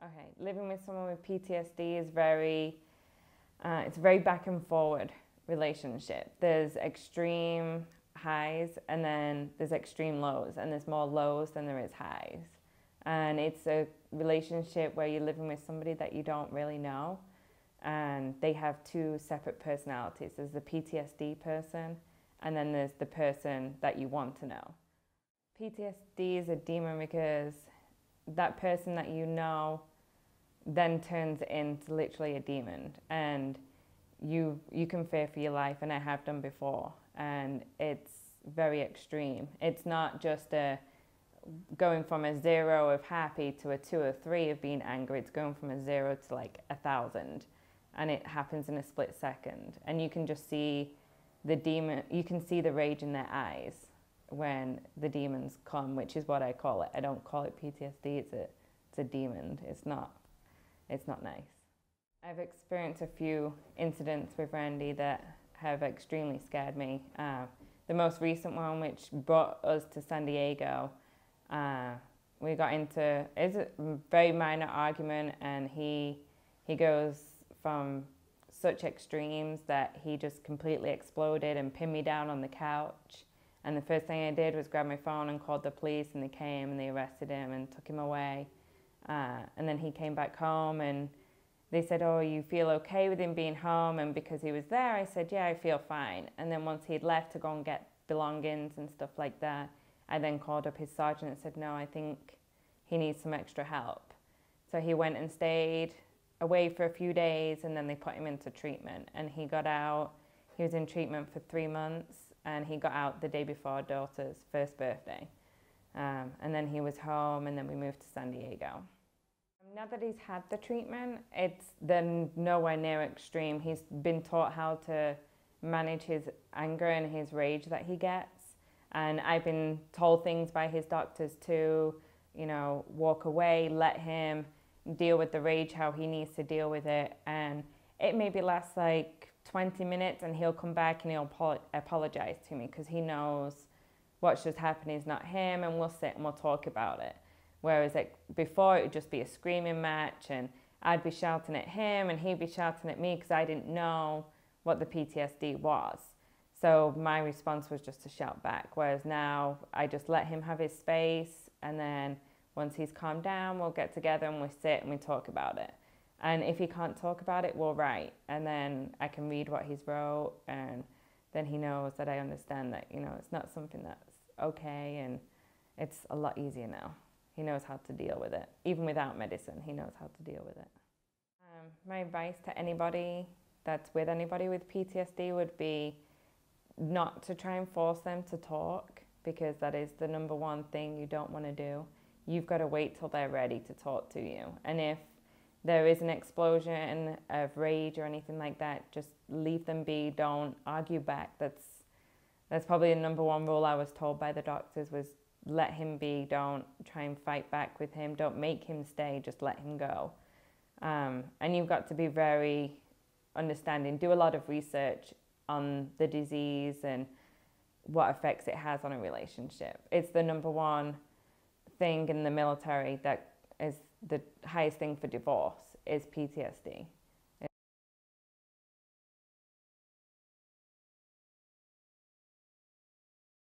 Okay, living with someone with PTSD is it's a very back and forward relationship. There's extreme highs and then there's extreme lows, and there's more lows than there is highs. And it's a relationship where you're living with somebody that you don't really know, and they have two separate personalities. There's the PTSD person, and then there's the person that you want to know. PTSD is a demon because that person that you know then turns into literally a demon, and you can fear for your life, and I have done before, and it's very extreme. It's not just going from a 0 of happy to a 2 or 3 of being angry. It's going from a 0 to like 1,000, and it happens in a split second, and you can just see the demon. You can see the rage in their eyes when the demons come, which is what I call it. I don't call it PTSD. It's a demon. It's not nice. I've experienced a few incidents with Randy that have extremely scared me. The most recent one, which brought us to San Diego, we got into a very minor argument, and he goes from such extremes that he just completely exploded and pinned me down on the couch. And the first thing I did was grab my phone and called the police, and they came and they arrested him and took him away. And then he came back home, and they said, "Oh, you feel okay with him being home?" And because he was there, I said, "Yeah, I feel fine." And then once he'd left to go and get belongings and stuff like that, I then called up his sergeant and said, "No, I think he needs some extra help." So he went and stayed away for a few days, and then they put him into treatment. And he got out. He was in treatment for 3 months, and he got out the day before our daughter's first birthday. And then he was home, and then we moved to San Diego. Now that he's had the treatment, it's then nowhere near extreme. He's been taught how to manage his anger and his rage that he gets. And I've been told things by his doctors to, walk away, let him deal with the rage how he needs to deal with it. And it maybe lasts like 20 minutes, and he'll come back and he'll apologize to me because he knows what's just happened is not him, and we'll sit and we'll talk about it. Whereas before, it would just be a screaming match, and I'd be shouting at him and he'd be shouting at me because I didn't know what the PTSD was. So my response was just to shout back. Whereas now I just let him have his space, and then once he's calmed down, we'll get together and we sit and we talk about it. And if he can't talk about it, we'll write, and then I can read what he's wrote, and then he knows that I understand that, it's not something that's okay, and it's a lot easier now. He knows how to deal with it. Even without medicine, he knows how to deal with it. My advice to anybody that's with anybody with PTSD would be not to try and force them to talk, because that is the number one thing you don't want to do. You've got to wait till they're ready to talk to you. And if there is an explosion of rage or anything like that, just leave them be. Don't argue back. That's probably the number one rule I was told by the doctors, was let him be. Don't try and fight back with him. Don't make him stay. Just let him go. And you've got to be very understanding. Do a lot of research on the disease and what effects it has on a relationship. It's the number one thing in the military that is the highest thing for divorce, is PTSD.